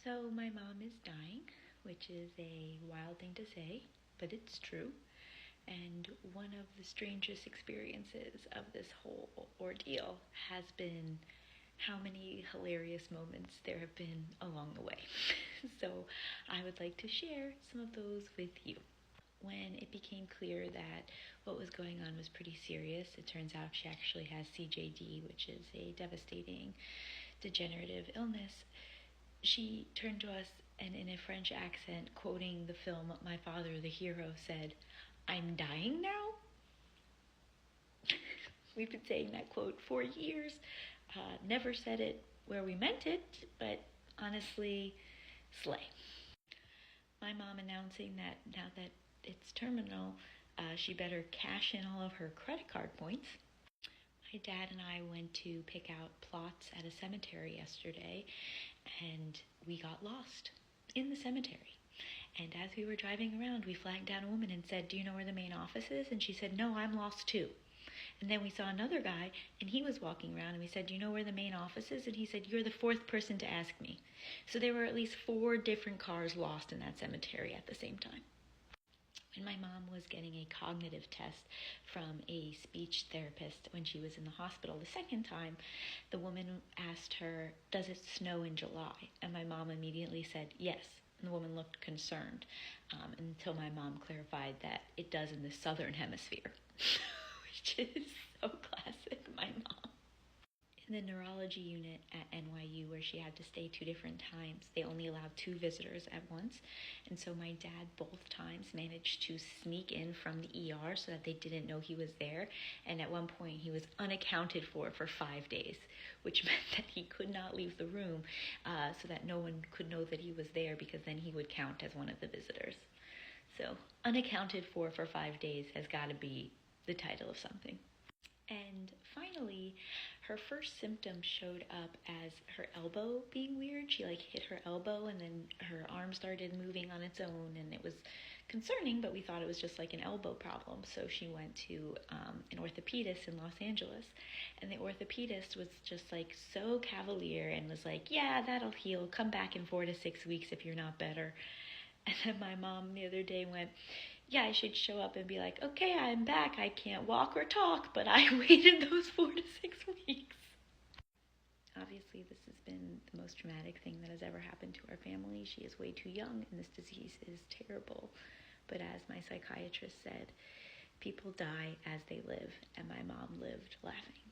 So my mom is dying, which is a wild thing to say, but it's true. And one of the strangest experiences of this whole ordeal has been how many hilarious moments there have been along the way. So I would like to share some of those with you. When it became clear that what was going on was pretty serious, it turns out she actually has CJD, which is a devastating degenerative illness. She turned to us and in a French accent, quoting the film My Father the Hero, said, "I'm dying now?" We've been saying that quote for years. Never said it where we meant it, but honestly, slay. My mom announcing that now that it's terminal, she better cash in all of her credit card points. My dad and I went to pick out plots at a cemetery yesterday, and we got lost in the cemetery. And as we were driving around, we flagged down a woman and said, "Do you know where the main office is?" And she said, "No, I'm lost too." And then we saw another guy, and he was walking around, and we said, "Do you know where the main office is?" And he said, "You're the fourth person to ask me." So there were at least 4 different cars lost in that cemetery at the same time. When my mom was getting a cognitive test from a speech therapist when she was in the hospital the second time, the woman asked her, "Does it snow in July?" And my mom immediately said, "Yes." And the woman looked concerned until my mom clarified that it does in the southern hemisphere, which is so classic my mom. In the neurology unit at NYU, where she had to stay 2 different times, they only allowed 2 visitors at once. And so my dad both times managed to sneak in from the ER so that they didn't know he was there. And at one point, he was unaccounted for 5 days, which meant that he could not leave the room so that no one could know that he was there, because then he would count as one of the visitors. So unaccounted for 5 days has got to be the title of something. And finally, her first symptoms showed up as her elbow being weird. She hit her elbow, and then her arm started moving on its own, and it was concerning, but we thought it was just like an elbow problem. So she went to an orthopedist in Los Angeles, and the orthopedist was just so cavalier and was like, "Yeah, that'll heal. Come back in 4 to 6 weeks if you're not better." And then my mom the other day went, "Yeah, I should show up and be like, okay, I'm back. I can't walk or talk, but I waited those 4 to 6 weeks." Obviously, this has been the most traumatic thing that has ever happened to our family. She is way too young, and this disease is terrible. But as my psychiatrist said, people die as they live, and my mom lived laughing.